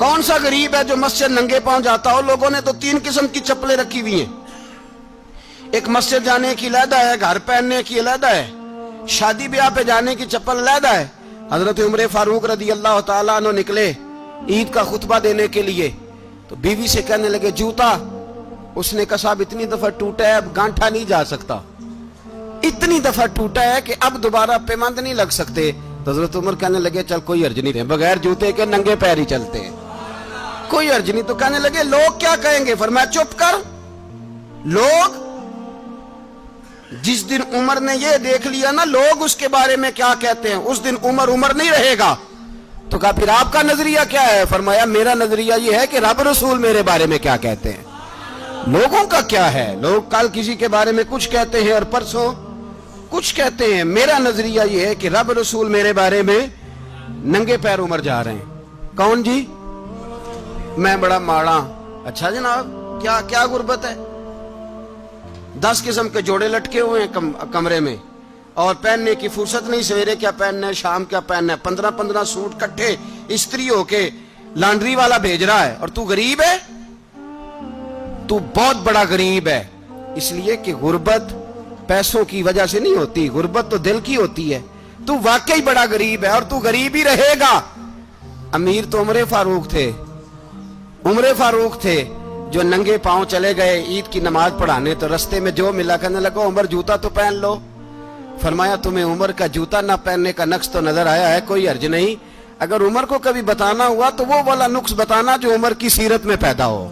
کون سا غریب ہے جو مسجد ننگے پاؤں جاتا ہو؟ لوگوں نے تو 3 قسم کی چپلیں رکھی ہوئی ہیں. ایک مسجد جانے کی علیحدہ ہے، گھر پہننے کی علیحدہ ہے، شادی بیاہ پہ جانے کی چپل علیحدہ ہے. حضرت عمر فاروق رضی اللہ تعالیٰ عنہ نکلے عید کا خطبہ دینے کے لیے تو بیوی سے کہنے لگے جوتا. اس نے کہا صاحب اتنی دفعہ ٹوٹا ہے اب گانٹھا نہیں جا سکتا، اتنی دفعہ ٹوٹا ہے کہ اب دوبارہ پیمند نہیں لگ سکتے. تو حضرت عمر کہنے لگے چل کوئی حرج نہیں، بغیر جوتے کے ننگے پیر ہی چلتے ہیں، کوئی حرج نہیں. تو کہنے لگے لوگ کیا کہیں گے؟ فرمایا چپ کر. لوگ جس دن عمر نے یہ دیکھ لیا نا لوگ اس کے بارے میں کیا کہتے ہیں، اس دن عمر نہیں رہے گا. تو کہا پھر آپ کا نظریہ کیا ہے؟ فرمایا میرا نظریہ یہ ہے کہ رب رسول میرے بارے میں کیا کہتے ہیں. لوگوں کا کیا ہے؟ لوگ کل کسی کے بارے میں کچھ کہتے ہیں اور پرسوں کچھ کہتے ہیں. میرا نظریہ یہ ہے کہ رب رسول میرے بارے میں ننگے پیر عمر جا رہے ہیں. کون جی؟ میں بڑا ماڑا. اچھا جناب کیا کیا غربت ہے؟ 10 قسم کے جوڑے لٹکے ہوئے ہیں کمرے میں اور پہننے کی فرصت نہیں. سویرے کیا پہننا ہے، شام کیا پہننا ہے، 15 سوٹ کٹھے استری ہو کے لانڈری والا بھیج رہا ہے اور تو غریب ہے. تو بہت بڑا غریب ہے. اس لیے کہ غربت پیسوں کی وجہ سے نہیں ہوتی، غربت تو دل کی ہوتی ہے. تو واقعی بڑا غریب ہے اور تو غریب ہی رہے گا. امیر تو عمر فاروق تھے، عمر فاروق تھے جو ننگے پاؤں چلے گئے عید کی نماز پڑھانے. تو رستے میں جو ملا کہنے لگا عمر جوتا تو پہن لو. فرمایا تمہیں عمر کا جوتا نہ پہننے کا نقص تو نظر آیا ہے، کوئی حرج نہیں. اگر عمر کو کبھی بتانا ہوا تو وہ والا نقص بتانا جو عمر کی سیرت میں پیدا ہو،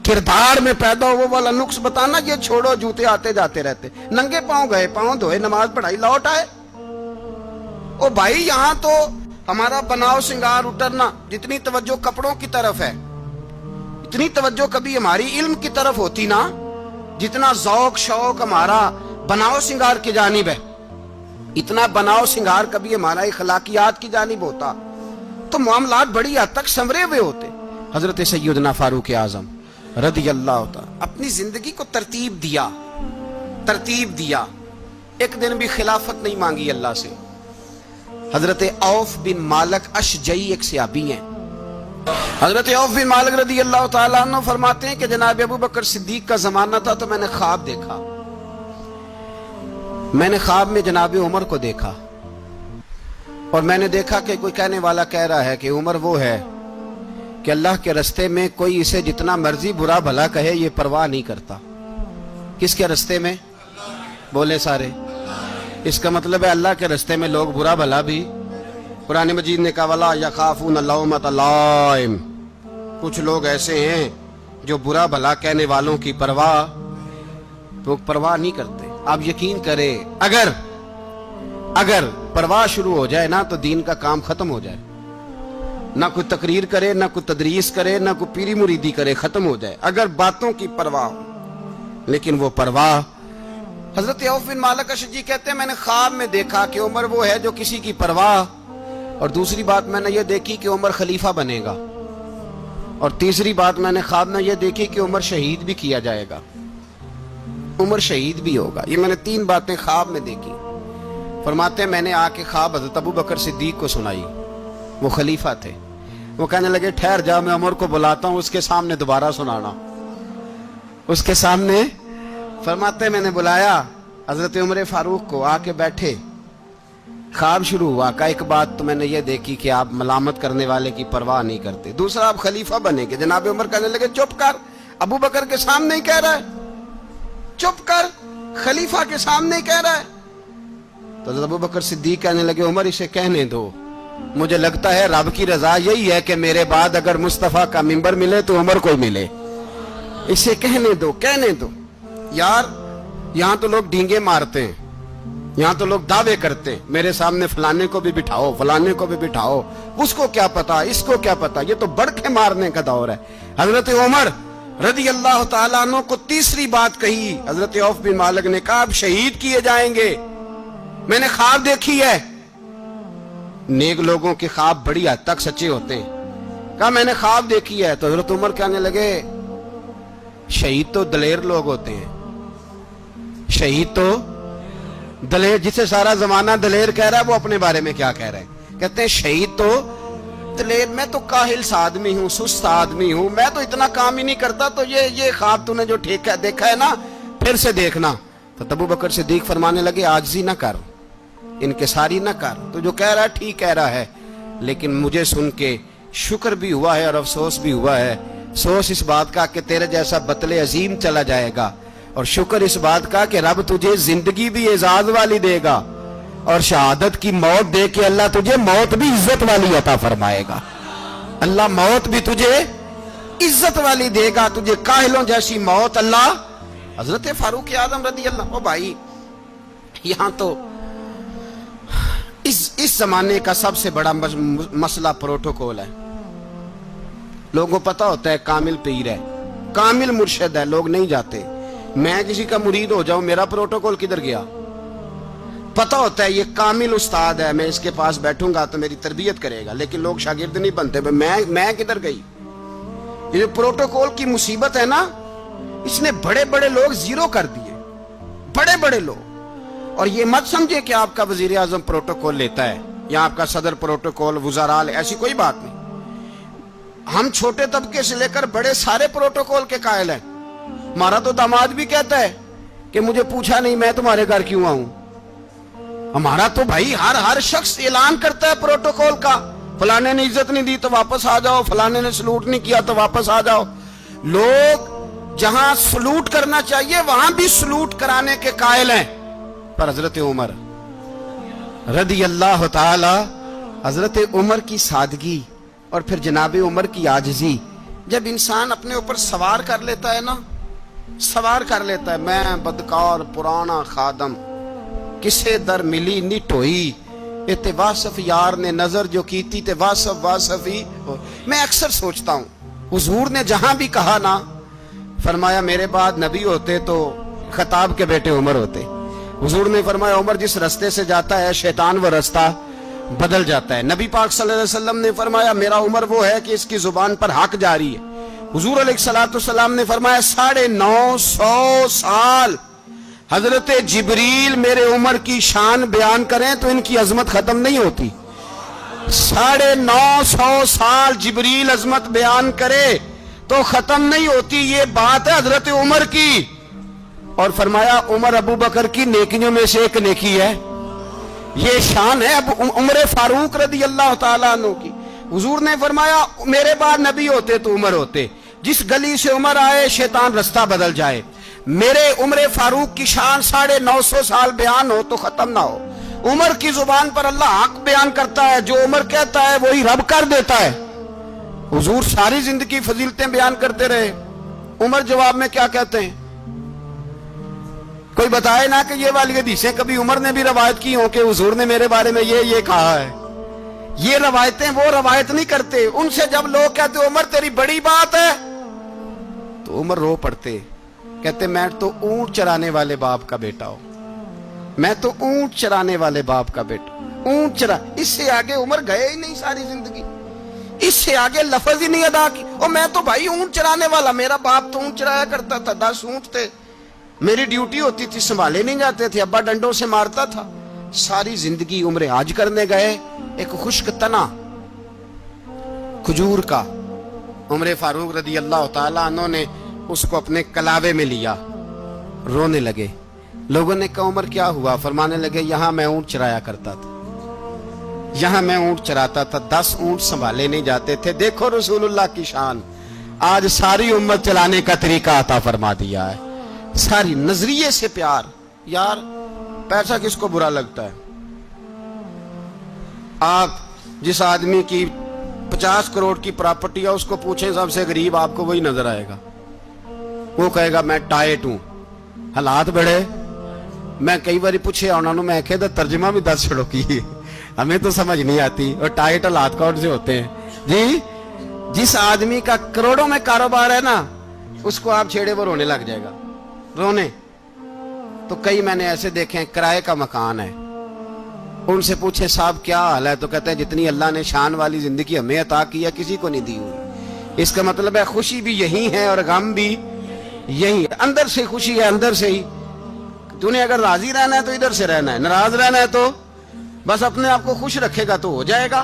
کردار میں پیدا ہو، وہ والا نقص بتانا. یہ چھوڑو جوتے آتے جاتے رہتے. ننگے پاؤں گئے، پاؤں دھوئے، نماز پڑھائی، لوٹ آئے. او بھائی یہاں تو ہمارا بناؤ سنگار اترنا، جتنی توجہ کپڑوں کی طرف ہے اتنی توجہ کبھی ہماری علم کی طرف ہوتی نا، جتنا ذوق شوق ہمارا بناؤ سنگار کی جانب ہے، اتنا بناؤ سنگار کبھی ہمارا اخلاقیات کی جانب ہوتا تو معاملات بڑی حد تک سنورے ہوئے ہوتے. حضرت سیدنا فاروق اعظم رضی اللہ تعالی اپنی زندگی کو ترتیب دیا. ایک دن بھی خلافت نہیں مانگی اللہ سے. حضرت عوف بن مالک اشجعی ایک صحابی ہیں. حضرت عوف بن مالک رضی اللہ تعالیٰ عنہ فرماتے ہیں کہ جناب ابو بکر صدیق کا زمانہ تھا تو میں نے خواب دیکھا. میں نے خواب میں جناب عمر کو دیکھا اور میں نے دیکھا کہ کوئی کہنے والا کہہ رہا ہے کہ عمر وہ ہے کہ اللہ کے رستے میں کوئی اسے جتنا مرضی برا بھلا کہے یہ پرواہ نہیں کرتا. کس کے رستے میں؟ بولے سارے. اس کا مطلب ہے اللہ کے رستے میں لوگ برا بھلا بھی. قرآن مجید نے کہا وَلَا يَخَافُونَ لَوْمَةَ لَائِمٍ. کچھ لوگ ایسے ہیں جو برا بھلا کہنے والوں کی پرواہ نہیں کرتے. آپ یقین کریں اگر پرواہ شروع ہو جائے نا تو دین کا کام ختم ہو جائے. نہ کوئی تقریر کرے، نہ کوئی تدریس کرے، نہ کوئی پیری مریدی کرے، ختم ہو جائے اگر باتوں کی پرواہ ہو. لیکن وہ پرواہ. حضرت عوف بن مالک اشجعی کہتے ہیں میں نے خواب میں دیکھا کہ عمر وہ ہے جو کسی کی پرواہ. اور دوسری بات میں نے یہ دیکھی کہ عمر خلیفہ بنے گا. اور تیسری بات میں نے خواب میں یہ دیکھی کہ عمر شہید بھی کیا جائے گا، عمر شہید بھی ہوگا. یہ میں نے 3 باتیں خواب میں دیکھی. فرماتے ہیں میں نے آ کے خواب حضرت ابو بکر صدیق کو سنائی. وہ خلیفہ تھے. وہ کہنے لگے ٹھہر جا، میں عمر کو بلاتا ہوں، اس کے سامنے دوبارہ سنانا. اس کے سامنے. فرماتے ہیں میں نے بلایا حضرت عمر فاروق کو، آ کے بیٹھے. خواب شروع ہوا. کا ایک بات تو میں نے یہ دیکھی کہ آپ ملامت کرنے والے کی پرواہ نہیں کرتے. دوسرا آپ خلیفہ بنے گے. جناب عمر کہنے لگے چپ کر، ابو بکر کے سامنے ہی کہہ رہا ہے، چپ کر، خلیفہ کے سامنے ہی کہہ رہا ہے. تو حضرت ابو بکر صدیق کہنے لگے عمر اسے کہنے دو، مجھے لگتا ہے رب کی رضا یہی ہے کہ میرے بعد اگر مصطفیٰ کا منبر ملے تو عمر کو ملے. اسے کہنے دو. یار یہاں تو لوگ ڈینگے مارتے ہیں، یہاں تو لوگ دعوے کرتے ہیں میرے سامنے فلانے کو بھی بٹھاؤ، فلانے کو بھی بٹھاؤ، اس کو کیا پتا، اس کو کیا پتا. یہ تو بڑکے مارنے کا دور ہے. حضرت عمر رضی اللہ تعالیٰ عنہ کو تیسری بات کہی. حضرت عوف بن مالک نے کہا آپ شہید کیے جائیں گے، میں نے خواب دیکھی ہے. نیک لوگوں کے خواب بڑی حد تک سچے ہوتے ہیں. کہا میں نے خواب دیکھی ہے. تو حضرت عمر کہنے لگے شہید تو دلیر لوگ ہوتے ہیں، شہید تو دلیر، جسے سارا زمانہ دلیر کہہ رہا ہے وہ اپنے بارے میں کیا کہہ رہے ہیں. کہتے ہیں شہید تو ابتلے میں تو کاہل سا آدمی ہوں، سست آدمی ہوں، میں تو اتنا کام ہی نہیں کرتا، تو یہ خواب تو نے جو دیکھا ہے نا پھر سے دیکھنا۔ تو ابو بکر صدیق فرمانے لگے عاجزی نہ کر، انکساری نہ کر، تو جو کہہ رہا ہے ٹھیک کہہ رہا ہے، لیکن مجھے سن کے شکر بھی ہوا ہے اور افسوس بھی ہوا ہے۔ افسوس اس بات کا کہ تیرے جیسا بطل عظیم چلا جائے گا، اور شکر اس بات کا کہ رب تجھے زندگی بھی اعزاز والی دے گا، اور شہادت کی موت دے کے اللہ تجھے موت بھی عزت والی عطا فرمائے گا۔ اللہ موت بھی تجھے عزت والی دے گا، تجھے کاہلوں جیسی موت اللہ۔ حضرت فاروق اعظم رضی اللہ عنہ، بھائی یہاں تو اس زمانے کا سب سے بڑا مسئلہ پروٹوکول ہے۔ لوگوں پتہ ہوتا ہے کامل پیر ہے، کامل مرشد ہے، لوگ نہیں جاتے۔ میں کسی کا مرید ہو جاؤں، میرا پروٹوکول کدھر گیا؟ پتہ ہوتا ہے یہ کامل استاد ہے، میں اس کے پاس بیٹھوں گا تو میری تربیت کرے گا، لیکن لوگ شاگرد نہیں بنتے۔ میں کدھر گئی؟ یہ جو پروٹوکول کی مصیبت ہے نا، اس نے بڑے بڑے لوگ زیرو کر دیے، بڑے بڑے لوگ۔ اور یہ مت سمجھے کہ آپ کا وزیر اعظم پروٹوکول لیتا ہے یا آپ کا صدر پروٹوکول، وزراء، ایسی کوئی بات نہیں۔ ہم چھوٹے طبقے سے لے کر بڑے سارے پروٹوکول کے قائل ہیں۔ ہمارا تو داماد بھی کہتا ہے کہ مجھے پوچھا نہیں میں تمہارے گھر کیوں آؤں۔ ہمارا تو بھائی ہر شخص اعلان کرتا ہے پروٹوکول کا، فلانے نے عزت نہیں دی تو واپس آ جاؤ، فلانے نے سلوٹ نہیں کیا تو واپس آ جاؤ۔ لوگ جہاں سلوٹ کرنا چاہیے وہاں بھی سلوٹ کرانے کے قائل ہیں۔ پر حضرت عمر رضی اللہ تعالی، حضرت عمر کی سادگی اور پھر جناب عمر کی عاجزی، جب انسان اپنے اوپر سوار کر لیتا ہے نا، سوار کر لیتا ہے، میں بدکار پرانا خادم، کسے در ملی نٹ ہوئی، تے واصف یار نے نظر جو کی تھی تے واصف ہی۔ میں اکثر سوچتا ہوں حضور نے جہاں بھی کہا نا، فرمایا میرے بعد نبی ہوتے تو خطاب کے بیٹے عمر ہوتے۔ حضور نے فرمایا عمر جس رستے سے جاتا ہے شیطان وہ رستہ بدل جاتا ہے۔ نبی پاک صلی اللہ علیہ وسلم نے فرمایا میرا عمر وہ ہے کہ اس کی زبان پر حق جاری ہے۔ حضور علیہ السلام نے فرمایا 950 سال حضرت جبریل میرے عمر کی شان بیان کریں تو ان کی عظمت ختم نہیں ہوتی۔ 950 سال جبریل عظمت بیان کرے تو ختم نہیں ہوتی۔ یہ بات ہے حضرت عمر کی، اور فرمایا عمر ابو بکر کی نیکیوں میں سے ایک نیکی ہے، یہ شان ہے اب عمر فاروق رضی اللہ تعالیٰ عنہ کی۔ حضور نے فرمایا میرے بعد نبی ہوتے تو عمر ہوتے، جس گلی سے عمر آئے شیطان رستہ بدل جائے۔ میرے عمر فاروق کی شان 950 سال بیان ہو تو ختم نہ ہو۔ عمر کی زبان پر اللہ حق بیان کرتا ہے، جو عمر کہتا ہے وہی رب کر دیتا ہے۔ حضور ساری زندگی فضیلتیں بیان کرتے رہے، عمر جواب میں کیا کہتے ہیں؟ کوئی بتائے نا کہ یہ والی حدیثیں کبھی عمر نے بھی روایت کی ہوں کہ حضور نے میرے بارے میں یہ کہا ہے۔ یہ روایتیں وہ روایت نہیں کرتے، ان سے جب لوگ کہتے عمر تیری بڑی بات ہے تو عمر رو پڑتے، کہتے میں تو اونٹ چرانے والے باپ کا بیٹا ہوں، میں تو اونٹ چرانے والے باپ کا بیٹا، اونٹ چرا۔ اس سے آگے عمر گئے ہی نہیں ساری زندگی، اس سے آگے لفظ ہی نہیں ادا کی۔ اور میں تو بھائی اونٹ چرانے والا، میرا باپ تو اونٹ چرایا کرتا تھا، 10 اونٹ تھے، میری ڈیوٹی ہوتی تھی، سنبھالے نہیں جاتے تھے، ابا ڈنڈوں سے مارتا تھا۔ ساری زندگی عمر حج کرنے گئے، ایک خشک تنا کھجور کا عمر فاروق رضی اللہ تعالیٰ عنہ نے اس کو اپنے کلاوے میں لیا، رونے لگے۔ لوگوں نے کہا عمر کیا ہوا؟ فرمانے لگے یہاں میں اونٹ چرایا کرتا تھا، یہاں میں اونٹ چراتا تھا، 10 اونٹ سنبھالے نہیں جاتے تھے۔ دیکھو رسول اللہ کی شان، آج ساری امت چلانے کا طریقہ عطا فرما دیا ہے، ساری نظریے سے پیار۔ یار پیسہ کس کو برا لگتا ہے؟ آپ جس آدمی کی 50 کروڑ کی پراپرٹی ہے اس کو پوچھیں سب سے غریب، آپ کو وہی نظر آئے گا۔ وہ کہے گا میں ٹائٹ ہوں، حالات بڑے۔ میں کئی بار پوچھے انہوں نے، میں کہتا ترجمہ بھی 10 چھڑوں کی، ہمیں تو سمجھ نہیں آتی، اور ٹائٹ حالات کون سے ہوتے ہیں جی؟ جس آدمی کا کروڑوں میں کاروبار ہے نا، اس کو آپ چھیڑے وہ رونے لگ جائے گا، رونے۔ تو کئی میں نے ایسے دیکھے ہیں کرائے کا مکان ہے، ان سے پوچھے صاحب کیا حال ہے، تو کہتے ہیں جتنی اللہ نے شان والی زندگی ہمیں عطا کی ہے کسی کو نہیں دی ہوئی۔ اس کا مطلب ہے خوشی بھی یہی ہے اور غم بھی یہی ہے، اندر سے خوشی ہے، اندر سے ہی۔ تو نے اگر راضی رہنا ہے تو ادھر سے رہنا ہے، ناراض رہنا ہے تو بس اپنے آپ کو خوش رکھے گا تو ہو جائے گا۔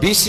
20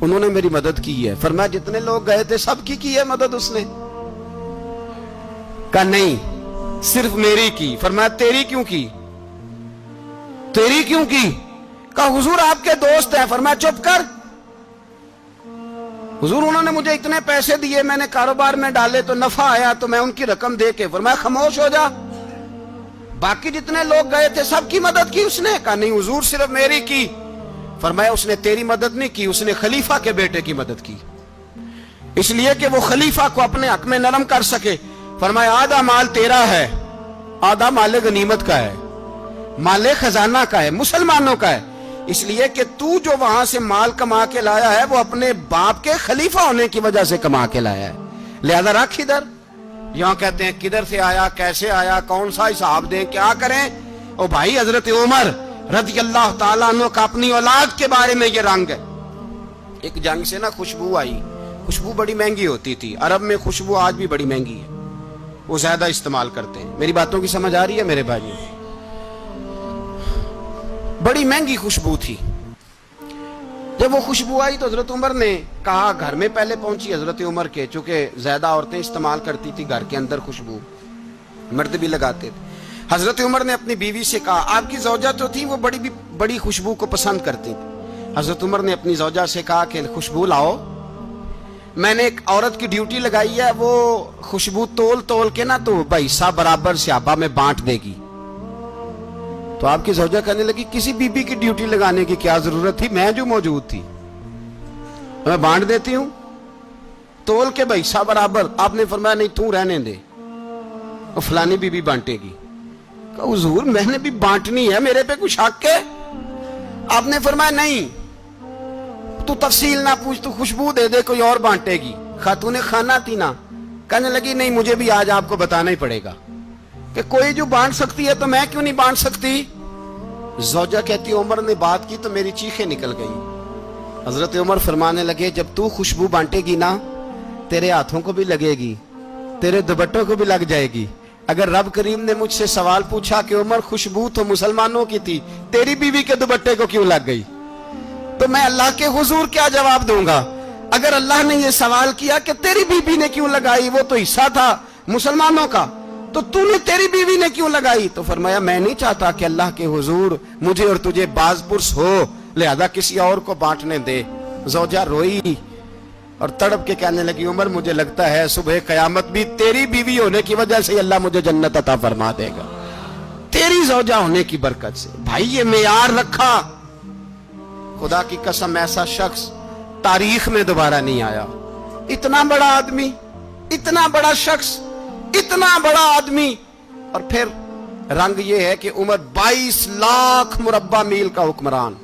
انہوں نے میری مدد کی ہے. فرمایا جتنے لوگ گئے تھے سب کی ہے مدد اس نے؟ کہا نہیں صرف میری کی. فرمایا تیری کیوں کی؟ تیری کیوں کی؟ کہا حضور آپ کے دوست ہیں. فرمایا چپ کر حضور انہوں نے مجھے اتنے پیسے دیے, میں نے کاروبار میں ڈالے تو نفع آیا تو میں ان کی رقم دے کے. فرمایا خاموش ہو جا, باقی جتنے لوگ گئے تھے سب کی مدد کی اس نے؟ کہا نہیں حضور صرف میری کی. فرمایا اس نے تیری مدد نہیں کی, اس نے خلیفہ کے بیٹے کی مدد کی, اس لیے کہ وہ خلیفہ کو اپنے حق میں نرم کر سکے. فرمایا آدھا مال تیرا ہے, آدھا مال غنیمت کا ہے, مال خزانہ کا ہے, مسلمانوں کا ہے, اس لیے کہ تو جو وہاں سے مال کما کے لایا ہے وہ اپنے باپ کے خلیفہ ہونے کی وجہ سے کما کے لایا ہے, لہذا رکھ ادھر. یہاں کہتے ہیں کدھر سے آیا, کیسے آیا, کون سا حساب دیں, کیا کریں. او بھائی حضرت عمر رضی اللہ تعالیٰ عنہ کا اپنی اولاد کے بارے میں یہ رنگ ہے. ایک جنگ سے نا خوشبو آئی, خوشبو بڑی مہنگی ہوتی تھی, عرب میں خوشبو آج بھی بڑی مہنگی ہے, وہ زیادہ استعمال کرتے ہیں. میری باتوں کی سمجھ آ رہی ہے میرے بھائی؟ بڑی مہنگی خوشبو تھی. جب وہ خوشبو آئی تو حضرت عمر نے کہا, گھر میں پہلے پہنچی حضرت عمر کے, چونکہ زیادہ عورتیں استعمال کرتی تھی گھر کے اندر خوشبو, مرد بھی لگاتے تھے. حضرت عمر نے اپنی بیوی سے کہا, آپ کی زوجہ جو تھی وہ بڑی خوشبو کو پسند کرتی تھی. حضرت عمر نے اپنی زوجہ سے کہا کہ خوشبو لاؤ, میں نے ایک عورت کی ڈیوٹی لگائی ہے, وہ خوشبو تول کے نا تو حصہ برابر صحابہ میں بانٹ دے گی. تو آپ کی زوجہ کہنے لگی کسی بی بی کی ڈیوٹی لگانے کی کیا ضرورت تھی, میں جو موجود تھی میں بانٹ دیتی ہوں تول کے حصہ برابر. آپ نے فرمایا نہیں تو رہنے دے, اور فلانی بی بی بانٹے گی. کہا حضور میں نے بھی بانٹنی ہے, میرے پہ کچھ حق ہے؟ آپ نے فرمایا نہیں تو تفصیل نہ پوچھ, تو خوشبو دے دے, کوئی اور بانٹے گی. خاتون خانہ تھی نا, کہنے لگی نہیں مجھے بھی آج آپ کو بتانا ہی پڑے گا کہ کوئی جو بانٹ سکتی ہے تو میں کیوں نہیں بانٹ سکتی. زوجہ کہتی عمر نے بات کی تو میری چیخیں نکل گئی. حضرت عمر فرمانے لگے جب تو خوشبو بانٹے گی نا تیرے ہاتھوں کو بھی لگے گی, تیرے دوپٹوں کو بھی لگ جائے گی. اگر رب کریم نے مجھ سے سوال پوچھا کہ عمر خوشبو تو مسلمانوں کی تھی, تیری بیوی کے دوپٹے کو کیوں لگ گئی, تو میں اللہ کے حضور کیا جواب دوں گا؟ اگر اللہ نے یہ سوال کیا کہ تیری بیوی نے کیوں لگائی, وہ تو حصہ تھا مسلمانوں کا, تو تو نے تیری بیوی نے کیوں لگائی؟ تو فرمایا میں نہیں چاہتا کہ اللہ کے حضور مجھے اور تجھے باز پرس ہو, لہذا کسی اور کو بانٹنے دے. زوجہ روئی اور تڑپ کے کہنے لگی عمر مجھے لگتا ہے صبح قیامت بھی تیری بیوی ہونے کی وجہ سے اللہ مجھے جنت عطا فرما دے گا, تیری زوجہ ہونے کی برکت سے. بھائی یہ معیار رکھا, خدا کی قسم ایسا شخص تاریخ میں دوبارہ نہیں آیا. اتنا بڑا آدمی, اتنا بڑا شخص, اتنا بڑا آدمی, اور پھر رنگ یہ ہے کہ عمر 22 لاکھ مربع میل کا حکمران,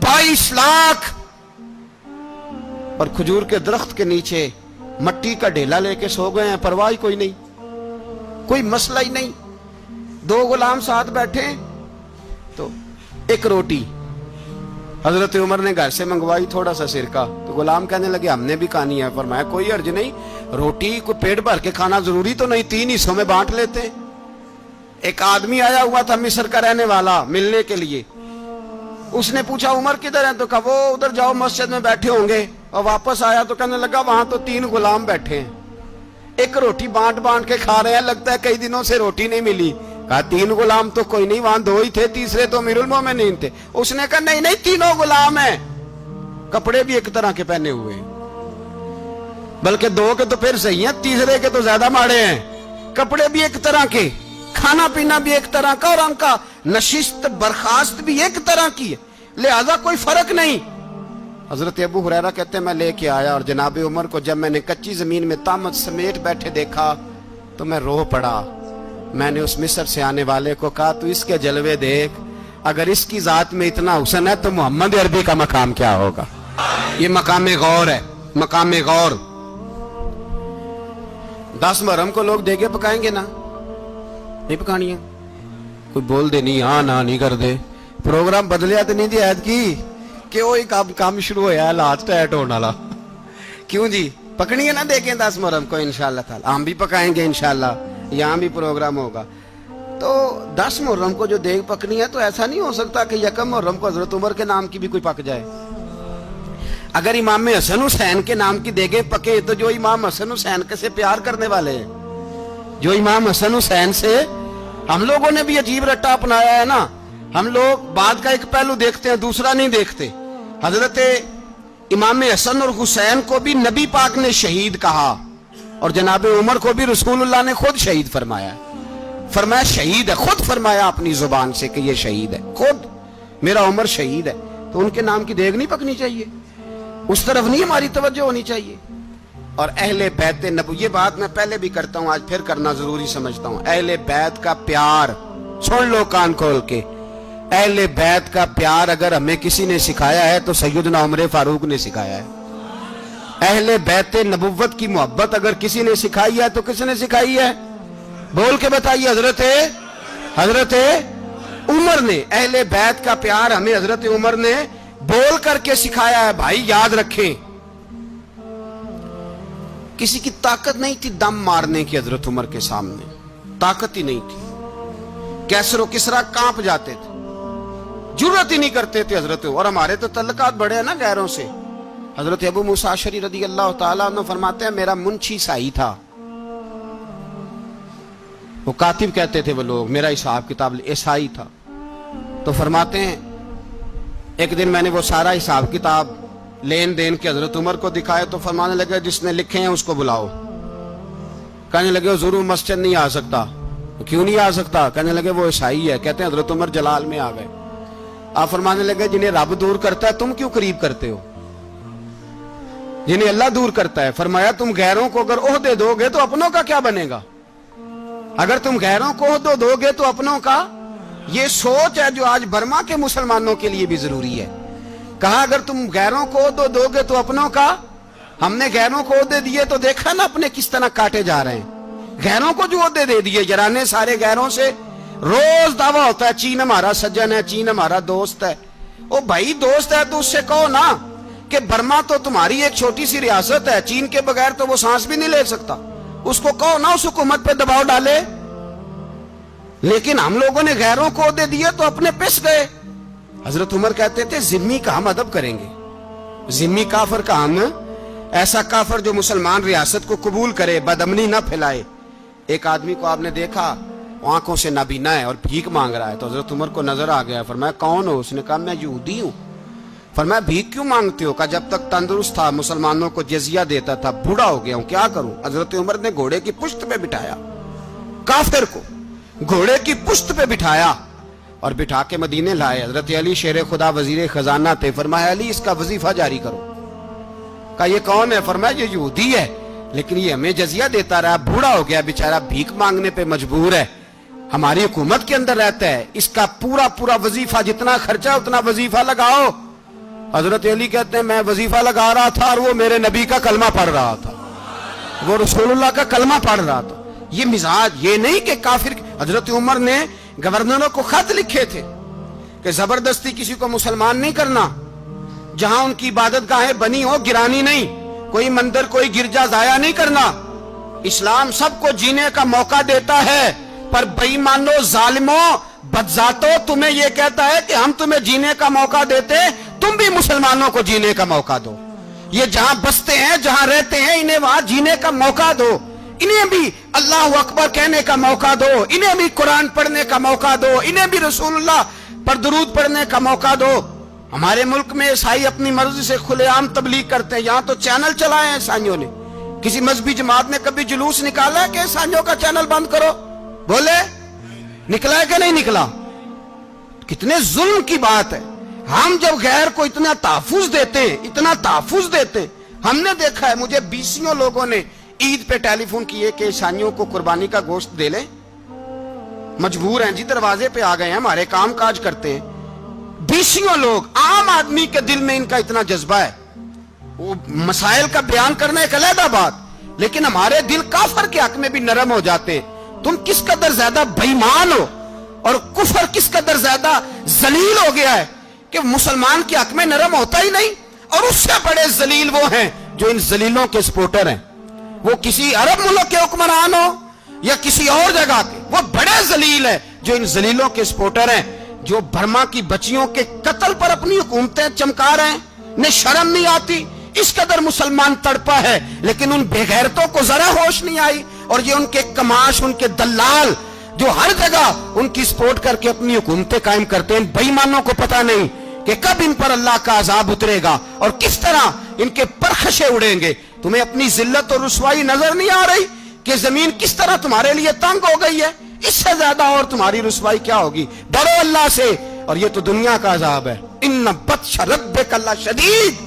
22 لاکھ, اور کھجور کے درخت کے نیچے مٹی کا ڈھیلا لے کے سو گئے ہیں, پرواہ کوئی نہیں, کوئی مسئلہ ہی نہیں. 2 غلام ساتھ بیٹھے تو ایک روٹی حضرت عمر نے گھر سے منگوائی, تھوڑا سا سرکہ, تو غلام کہنے لگے ہم نے بھی کھانی ہے. فرمایا کوئی حرج نہیں, روٹی کو پیٹ بھر کے کھانا ضروری تو نہیں, 3 حصوں میں بانٹ لیتے. ایک آدمی آیا ہوا تھا مصر کا رہنے والا ملنے کے لیے, اس نے پوچھا عمر کدھر ہیں, تو کہا وہ ادھر جاؤ مسجد میں بیٹھے ہوں گے. اور واپس آیا تو کہنے لگا وہاں تو 3 غلام بیٹھے ہیں, ایک روٹی بانٹ کے کھا رہے ہیں, لگتا ہے کئی دنوں سے روٹی نہیں ملی. کہا 3 غلام تو کوئی نہیں, وہاں 2 ہی تھے, تیسرے تو امیر المومنین تھے. اس نے کہا نہیں 3 غلام ہیں, کپڑے بھی ایک طرح کے پہنے ہوئے, بلکہ 2 کے تو پھر صحیح ہیں, تیسرے کے تو زیادہ ماڑے ہیں. کپڑے بھی ایک طرح کے, کھانا پینا بھی ایک طرح کا, اور ان کا نشست برخاست بھی ایک طرح کی ہے, لہذا کوئی فرق نہیں. حضرت ابو ہریرہ کہتے ہیں میں لے کے آیا, اور جناب عمر کو جب میں نے کچی زمین میں تامت سمیٹ بیٹھے دیکھا تو میں رو پڑا. میں نے اس مصر سے آنے والے کو کہا تو اس کے جلوے دیکھ, اگر اس کی ذات میں اتنا حسن ہے تو محمد عربی کا مقام کیا ہوگا. یہ مقام غور ہے, مقام غور. 10 محرم کو لوگ دیگے پکائیں گے نا, نہیں پکانی ہے, کوئی بول دے نہیں, ہاں نہ نہیں کر دے, پروگرام بدلیا تو نہیں دی عید کی کہ وہی کام شروع ہوا ہے لاسٹ ایٹ ہونے والا. کیوں جی پکنی ہے نا دیکھیں 10 محرم کو انشاءاللہ تعالی, ہم بھی پکائیں گے انشاءاللہ, یہاں بھی پروگرام ہوگا. تو 10 محرم کو جو دیگ پکنی ہے تو ایسا نہیں ہو سکتا کہ 1 محرم کو حضرت عمر کے نام کی بھی کوئی پک جائے. اگر امام حسن حسین کے نام کی دیگیں پکے تو جو امام حسن حسین سے پیار کرنے والے ہیں، جو امام حسن حسین سے، ہم لوگوں نے بھی عجیب رٹا اپنایا ہے نا، ہم لوگ بات کا ایک پہلو دیکھتے ہیں دوسرا نہیں دیکھتے۔ حضرت امام حسن اور حسین کو بھی نبی پاک نے شہید کہا، اور جناب عمر کو بھی رسول اللہ نے خود شہید فرمایا، فرمایا شہید ہے، خود فرمایا اپنی زبان سے کہ یہ شہید ہے، خود میرا عمر شہید ہے۔ تو ان کے نام کی دیگ نہیں پکنی چاہیے، اس طرف نہیں ہماری توجہ ہونی چاہیے۔ اور اہل بیت نبو، یہ بات میں پہلے بھی کرتا ہوں، آج پھر کرنا ضروری سمجھتا ہوں، اہل بیت کا پیار، سن لو کان کھول کے، اہل بیت کا پیار اگر ہمیں کسی نے سکھایا ہے تو سیدنا عمر فاروق نے سکھایا ہے۔ اہل بیت نبوت کی محبت اگر کسی نے سکھائی ہے تو کس نے سکھائی ہے؟ بول کے بتائیے، حضرت عمر نے۔ اہل بیت کا پیار ہمیں حضرت عمر نے بول کر کے سکھایا ہے۔ بھائی یاد رکھیں، کسی کی طاقت نہیں تھی دم مارنے کی حضرت عمر کے سامنے، طاقت ہی نہیں تھی۔ کیسر و کسرا کانپ جاتے تھے، جرأت ہی نہیں کرتے تھے حضرت۔ اور ہمارے تو تعلقات بڑے ہیں نا غیروں سے۔ حضرت ابو موسیٰ اشعری رضی اللہ تعالیٰ عنہ فرماتے ہیں میرا منشی عیسائی تھا، وہ کاتب کہتے تھے وہ لوگ، میرا حساب کتاب عیسائی تھا۔ تو فرماتے ہیں ایک دن میں نے وہ سارا حساب کتاب لین دین کے حضرت عمر کو دکھائے تو فرمانے لگے جس نے لکھے ہیں اس کو بلاؤ۔ کہنے لگے ضرور مسجد نہیں آ سکتا۔ کیوں نہیں آ سکتا؟ کہنے لگے وہ عیسائی ہے۔ کہتے ہیں حضرت عمر جلال میں آ گئے۔ آپ فرمانے لگے جنہیں رب دور کرتا ہے تم کیوں قریب کرتے ہو؟ جنہیں اللہ دور کرتا ہے۔ فرمایا تم غیروں کو اگر عہدے دو گے تو اپنوں کا کیا بنے گا؟ اگر تم غیروں کو عہدے دو گے تو اپنوں کا۔ یہ سوچ ہے جو آج برما کے مسلمانوں کے لیے بھی ضروری ہے۔ کہا اگر تم غیروں کو عہدے دو گے تو اپنوں کا۔ ہم نے غیروں کو عہدے دیے تو دیکھا نا اپنے کس طرح کاٹے جا رہے ہیں۔ غیروں کو جو عہدے دے دیے یرانے سارے غیروں سے، روز دعویٰ ہوتا ہے چین ہمارا سجن ہے، چین ہمارا دوست ہے۔ او بھائی دوست ہے تو اس سے کہو نا کہ برما تو تمہاری ایک چھوٹی سی ریاست ہے، چین کے بغیر تو وہ سانس بھی نہیں لے سکتا۔ اس کو کہو نا اس حکومت پہ دباؤ ڈالے۔ لیکن ہم لوگوں نے غیروں کو عہدے دیے تو اپنے پس گئے۔ حضرت عمر کہتے تھے ذمہ کا ہم ادب کریں گے، ذمہ کافر کا ہم، ایسا کافر جو مسلمان ریاست کو قبول کرے، بدامنی نہ پھیلائے۔ ایک آدمی کو آپ نے دیکھا آنکھوں سے نابینا ہے اور بھیک مانگ رہا ہے، تو حضرت عمر کو نظر آ گیا۔ فرمایا کون ہو؟ اس نے کہا میں یہودی ہوں۔ فرمایا بھیک کیوں مانگتے ہو؟ کہا جب تک تندرست تھا مسلمانوں کو جزیہ دیتا تھا، بوڑھا ہو گیا ہوں کیا کروں؟ حضرت عمر نے گھوڑے کی پشت پہ بٹھایا، کافر کو گھوڑے کی پشت پہ بٹھایا اور بٹھا کے مدینے لائے۔ حضرت علی شیر خدا وزیر خزانہ تھے۔ فرمایا علی اس کا وظیفہ جاری کرو۔ کہا یہ کون ہے؟ فرمایا یہ یہودی ہے لیکن یہ ہمیں جزیہ دیتا رہا، بوڑھا ہو گیا بیچارہ، بھیک مانگنے پہ مجبور ہے، ہماری حکومت کے اندر رہتا ہے، اس کا پورا وظیفہ جتنا خرچہ اتنا وظیفہ لگاؤ۔ حضرت علی کہتے ہیں میں وظیفہ لگا رہا تھا اور وہ میرے نبی کا کلمہ پڑھ رہا تھا، وہ رسول اللہ کا کلمہ پڑھ رہا تھا۔ یہ مزاج، یہ نہیں کہ کافر۔ حضرت عمر نے گورنروں کو خط لکھے تھے کہ زبردستی کسی کو مسلمان نہیں کرنا، جہاں ان کی عبادت گاہیں بنی ہو گرانی نہیں، کوئی مندر کوئی گرجا ضائع نہیں کرنا۔ اسلام سب کو جینے کا موقع دیتا ہے، پر بے ایمانو ظالموں بدذاتوں تمہیں یہ کہتا ہے کہ ہم تمہیں جینے کا موقع دیتے، تم بھی مسلمانوں کو جینے کا موقع دو۔ یہ جہاں بستے ہیں جہاں رہتے ہیں انہیں وہاں جینے کا موقع دو، انہیں بھی اللہ اکبر کہنے کا موقع دو، انہیں بھی قرآن پڑھنے کا موقع دو، انہیں بھی رسول اللہ پر درود پڑھنے کا موقع دو۔ ہمارے ملک میں عیسائی اپنی مرضی سے کھلے عام تبلیغ کرتے ہیں، یہاں تو چینل چلائے ہیں عیسائیوں نے۔ کسی مذہبی جماعت نے کبھی جلوس نکالا ہے کہ عیسائیوں کا چینل بند کرو؟ بولے نکلا ہے کہ نہیں نکلا؟ کتنے ظلم کی بات ہے۔ ہم جب غیر کو اتنا تحفظ دیتے، اتنا تحفظ دیتے، ہم نے دیکھا ہے، مجھے بیسیوں لوگوں نے عید پہ ٹیلی فون کیے کہ عیسائیوں کو قربانی کا گوشت دے لیں، مجبور ہیں جی، دروازے پہ آ گئے ہیں، ہمارے کام کاج کرتے ہیں۔ بیسیوں لوگ، عام آدمی کے دل میں ان کا اتنا جذبہ ہے، وہ مسائل کا بیان کرنا ایک علیحدہ بات، لیکن ہمارے دل کافر کے حق میں بھی نرم ہو جاتے ہیں۔ تم کس قدر زیادہ بے ایمان ہو اور کفر کس قدر زیادہ ذلیل ہو گیا ہے کہ مسلمان کے حق میں نرم ہوتا ہی نہیں۔ اور اس سے بڑے ذلیل وہ ہیں جو ان ذلیلوں کے سپورٹر ہیں، وہ کسی عرب ملک کے حکمران ہو یا کسی اور جگہ کے، وہ بڑے ذلیل ہیں جو ان ذلیلوں کے سپورٹر ہیں، جو برما کی بچیوں کے قتل پر اپنی حکومتیں چمکا رہے ہیں۔ نے شرم نہیں آتی، اس قدر مسلمان تڑپا ہے، لیکن ان بے غیرتوں کو ذرا ہوش نہیں آئی، اور یہ ان کے کماش، ان کے دلال جو ہر جگہ ان کی سپورٹ کر کے اپنی حکومتیں قائم کرتے ہیں، بے ایمانوں کو پتہ نہیں کہ کب ان پر اللہ کا عذاب اترے گا اور کس طرح ان کے پرخشے اڑیں گے۔ تمہیں اپنی ذلت اور رسوائی نظر نہیں آ رہی کہ زمین کس طرح تمہارے لیے تنگ ہو گئی ہے؟ اس سے زیادہ اور تمہاری رسوائی کیا ہوگی؟ ڈرو اللہ سے، اور یہ تو دنیا کا عذاب ہے۔ ان بطش ربک لشدید،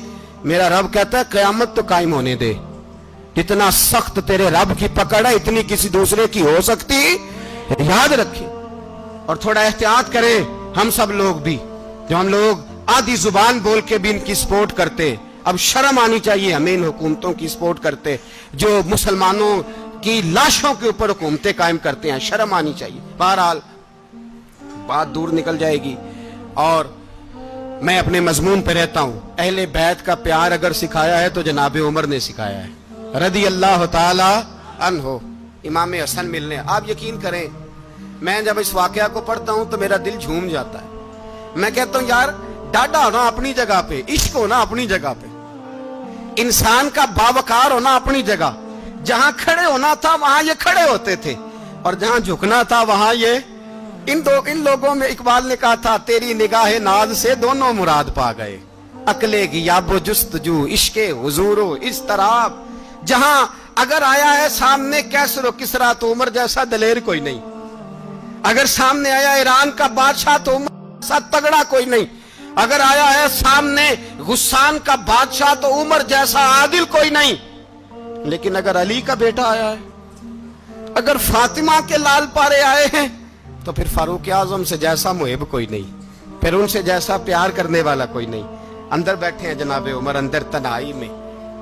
میرا رب کہتا ہے قیامت تو قائم ہونے دے، جتنا سخت تیرے رب کی پکڑ ہے اتنی کسی دوسرے کی ہو سکتی، یاد رکھیں۔ اور تھوڑا احتیاط کریں ہم سب لوگ بھی، جو ہم لوگ آدھی زبان بول کے بھی ان کی سپورٹ کرتے، اب شرم آنی چاہیے ہمیں ان حکومتوں کی سپورٹ کرتے جو مسلمانوں کی لاشوں کے اوپر حکومتیں قائم کرتے ہیں، شرم آنی چاہیے۔ بہرحال بات دور نکل جائے گی، اور میں اپنے مضمون پہ رہتا ہوں۔ اہل بیت کا پیار اگر سکھایا ہے تو جناب عمر نے سکھایا ہے رضی اللہ تعالی عنہ، امام حسن ملنے۔ آپ یقین کریں، میں جب اس واقعہ کو پڑھتا ہوں تو میرا دل جھوم جاتا ہے۔ میں کہتا ہوں یار، ڈاڈا ہونا اپنی جگہ پہ، عشق ہونا اپنی جگہ پہ، انسان کا باوقار ہونا اپنی جگہ، جہاں کھڑے ہونا تھا وہاں یہ کھڑے ہوتے تھے، اور جہاں جھکنا تھا وہاں یہ ان لوگوں میں اقبال نے کہا تھا تیری نگاہ ناز سے دونوں مراد پا گئے، عقلے کی یاب و جستجو، عشق حضور و اضطراب۔ جہاں اگر آیا ہے سامنے کیسر و کسرا تو عمر جیسا دلیر کوئی نہیں، اگر سامنے آیا ایران کا بادشاہ تو عمر جیسا تگڑا کوئی نہیں، اگر آیا ہے سامنے غسان کا بادشاہ تو عمر جیسا عادل کوئی نہیں، لیکن اگر علی کا بیٹا آیا ہے، اگر فاطمہ کے لال پارے آئے ہیں، تو پھر فاروق اعظم سے جیسا محب کوئی نہیں، پھر ان سے جیسا پیار کرنے والا کوئی نہیں۔ اندر بیٹھے ہیں جناب عمر، اندر تنہائی میں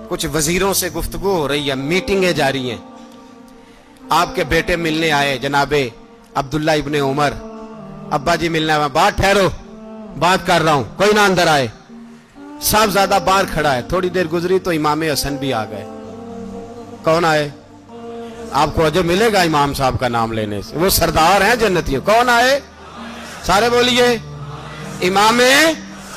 کچھ وزیروں سے گفتگو ہو رہی ہے، میٹنگیں جاری ہیں۔ آپ کے بیٹے ملنے آئے جناب عبداللہ ابن عمر، ابا جی ملنا ہے، بات ٹھہرو، بات کر رہا ہوں، کوئی نہ اندر آئے۔ صاحبزادہ باہر کھڑا ہے، تھوڑی دیر گزری تو امام حسن بھی آ گئے۔ کون آئے؟ آپ کو جو ملے گا امام صاحب کا نام لینے سے، وہ سردار ہیں جنتیوں۔ کون آئے؟ سارے بولیے، امام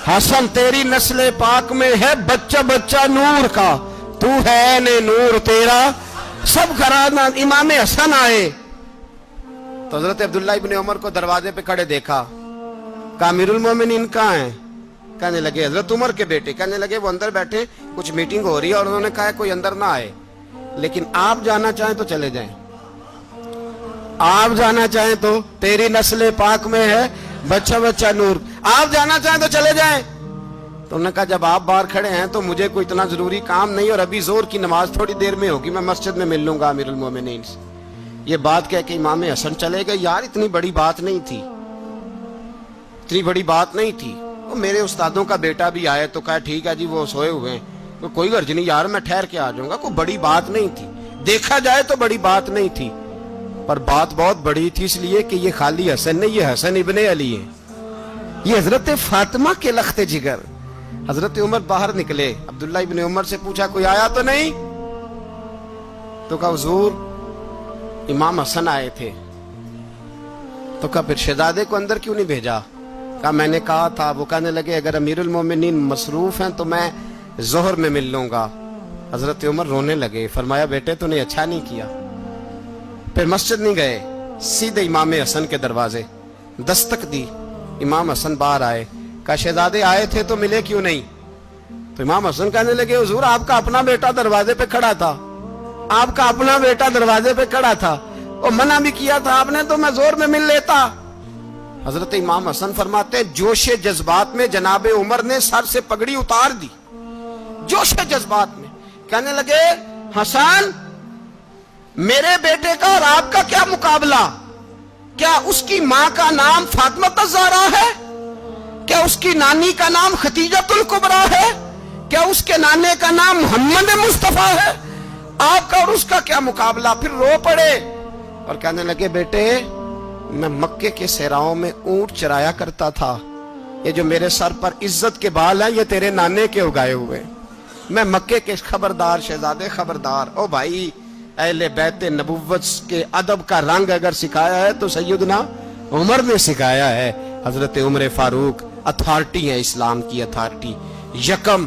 حسن، تیری نسل پاک میں ہے بچہ بچہ نور کا، تو ہے نے نور تیرا سب گھرانہ۔ امام حسن آئے تو حضرت عبداللہ ابن عمر کو دروازے پہ کھڑے دیکھا، کہا امیر المومنین کہاں ہیں؟ کہنے لگے حضرت عمر کے بیٹے۔ کہنے لگے وہ اندر بیٹھے، کچھ میٹنگ ہو رہی ہے، اور انہوں نے کہا کوئی اندر نہ آئے، لیکن آپ جانا چاہیں تو چلے جائیں، آپ جانا چاہیں تو، تیری نسل پاک میں ہے بچہ بچہ نور، آپ جانا چاہیں تو چلے جائیں۔ تو انہوں نے کہا جب آپ باہر کھڑے ہیں تو مجھے کوئی اتنا ضروری کام نہیں، اور ابھی زور کی نماز تھوڑی دیر میں ہوگی، میں مسجد میں مل لوں گا امیر المومنین سے۔ یہ بات کہہ کہ امام حسن چلے گئے۔ یار اتنی بڑی بات نہیں تھی، اتنی بڑی بات نہیں تھی، وہ میرے استادوں کا بیٹا بھی آئے تو کہا ٹھیک ہے جی وہ سوئے ہوئے ہیں، کوئی غرض نہیں یار، میں ٹھہر کے آ جاؤں گا، کوئی بڑی بات نہیں تھی، دیکھا جائے تو بڑی بات نہیں تھی، پر بات بہت بڑی تھی، اس لیے کہ یہ خالی حسن نہیں، یہ حسن ابن علی ہے، یہ حضرت فاطمہ کے لخت جگر۔ حضرت عمر باہر نکلے، عبداللہ ابن عمر سے پوچھا کوئی آیا تو نہیں؟ تو کہا حضور امام حسن آئے تھے۔ تو کہا پھر شہزادے کو اندر کیوں نہیں بھیجا؟ کہا میں نے کہا تھا۔ وہ کہنے لگے اگر امیر المومنین مصروف ہیں تو میں ظہر میں مل لوں گا۔ حضرت عمر رونے لگے، فرمایا بیٹے تو نے اچھا نہیں کیا۔ پھر مسجد نہیں گئے، سیدھے امام حسن کے دروازے دستک دی، امام حسن باہر آئے، کہا شہزادے آئے تھے تو ملے کیوں نہیں؟ تو امام حسن کہنے لگے حضور آپ کا اپنا بیٹا دروازے پہ کھڑا تھا، آپ کا اپنا بیٹا دروازے پہ کھڑا تھا، اور منع بھی کیا تھا آپ نے تو میں زور میں مل لیتا۔ حضرت امام حسن فرماتے ہیں جوش جذبات میں جناب عمر نے سر سے پگڑی اتار دی، جوش جذبات میں کہنے لگے حسن میرے بیٹے کا اور آپ کا کیا مقابلہ؟ کیا اس کی ماں کا نام فاطمہ الزہرا ہے؟ کیا اس کی نانی کا نام خدیجۃ الکبریٰ ہے؟ کیا اس کے نانے کا نام محمد مصطفیٰ ہے؟ آپ کا اور اس کا کیا مقابلہ؟ پھر رو پڑے اور کہنے لگے بیٹے میں مکے کے صحراؤں میں اونٹ چرایا کرتا تھا، یہ جو میرے سر پر عزت کے بال ہیں یہ تیرے نانے کے اگائے ہوئے، میں مکے کے خبردار شہزادے خبردار۔ او بھائی اہل بیت نبوت کے ادب کا رنگ اگر سکھایا ہے تو سیدنا عمر نے سکھایا ہے۔ حضرت عمر فاروق اتھارٹی ہے، اسلام کی اتھارٹی، یکم